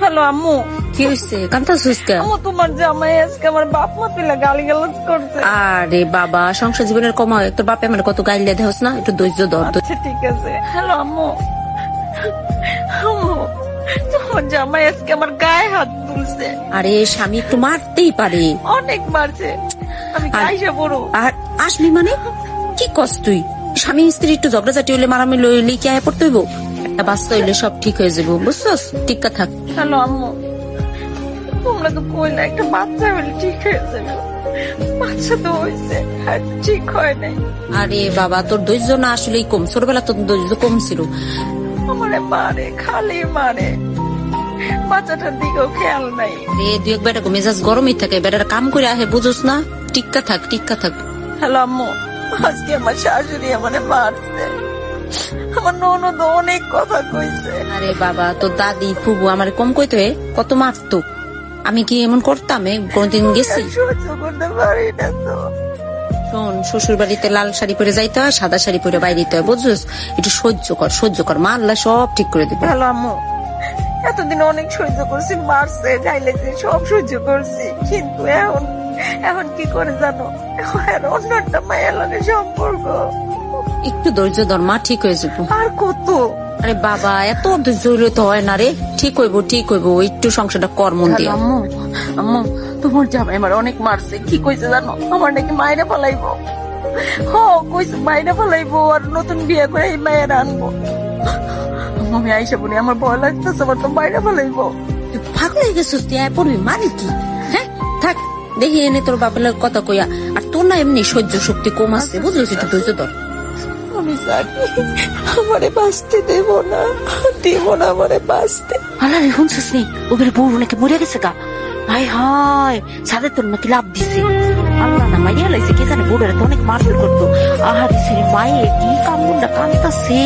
Hello আম্মু। কি হয়েছে কান্তাছিস কেন? আম্মু তোমার জামাই আজকে আমার বাপ মা তুলে গালিগালাজ করছে। আরে বাবা, সংসার জীবনের কমা, তোর বাপে আমার কত গাইলে দেহস না, একটু ধৈর্য ধর। আচ্ছা ঠিক আছে। হ্যালো আম্মু। আম্মু তোমার জামাই আজকে আমার গায়ে হাত তুলছে। আরে স্বামী একটু মারতেই পারে, অনেক মারছে। আমি কাইসা বড়। আর আসবি মানে কি কস তুই? স্বামী স্ত্রী একটু ঝগড়াঝাটি হইলে মারামারি লইলে কি আয় পড়তে হইব? একটা বাচ্চা হইলে সব ঠিক হয়ে যাবো, বুঝছস? টিকা থাক। হ্যালো আম্মু, তোমরা তো কইলা একটা বাচ্চা হলে ঠিক হয়ে যাবে। বাচ্চা তো হয়েছে, আর ঠিক হয় নাই। আরে বাবা, তোর ধৈর্য না আসলেই কম, ছোটবেলা তোর ধৈর্য কম ছিল। আমারে মারে, খালি মারে, বাচ্চাটার দিকেও খেয়াল নাই। রে দুই এক বেটা মেজাজ গরমই থাকে, বেটার কাম করে আহে, বুঝোস না? টিকা থাক, টিকা থাক। হ্যালো আম্মু, আজকে আমার শাশুড়ি আমারে মারছে। আমার ননদ অনেক কথা কইছে। আরে বাবা, তোর দাদি ফুবু আমার কম কইতে হয়, কত মারতো। আমি কি এমন করতাম? কোনদিন গেছি? সহ্য করতে পারি না তো। শোন, শ্বশুর বাড়িতে লাল শাড়ি পরে যাইতে হয়, সাদা শাড়ি পরে বাইরে দিতে হয়, বুঝছিস? একটু সহ্য কর, সহ্য কর, মা আল্লাহ সব ঠিক করে দিবে। হ্যালো আম্মু, এতদিন অনেক সহ্য করছি, মারছে গাইলেছে সব সহ্য করছি, কিন্তু এখন এখন কি করে জানো? এখন অন্য একটা মায়ের লগে সম্পর্ক। একটু ধৈর্য ধর, মা ঠিক হয়ে যাবো। আর কত? আরে বাবা, এত ধৈর্য হইলে তো হয় না রে। ঠিক হইব, ঠিক হইব, একটু সংসারটা কর মন দিয়ে। আম্মু, আম্মু তোমার জামাই আমার অনেক মারছে। কি কইছে জানো? আমার নাকি মায়েরা পালাইবো। হ, কইছে মায়েরা পালাইবো আর নতুন বিয়ে করে এই মায়ের আনবো। আম্মু, আমি আইসা বলি আমার ভয় লাগতেছে, আমার তো মায়েরা পালাইবো। তুই পাগল হয়ে গেছিস, তুই আয় পড়বি মানে কি? হ্যাঁ থাক, দেখি এনে তোর বাপের লগে কথা কইয়া। আর তোর না এমনি সহ্য শক্তি কম আছে, বুঝলিস? একটু ধৈর্য ধর। আমি জানি আমারে বাঁচতে দেব না, দেব না আমারে বাঁচতে। আল্লাহ রে, শুনছিস নি? ওদের বউ নাকি মরে গেছে গা। হায় হায়, সাদের তোর নাকি লাভ দিছে। আল্লাহ না মাইয়া লাইছে, কে জানে বউরা তো অনেক মারধর করতো। আহারে ছেলে মায়ে কি কামড়টা কাঁদতাছে।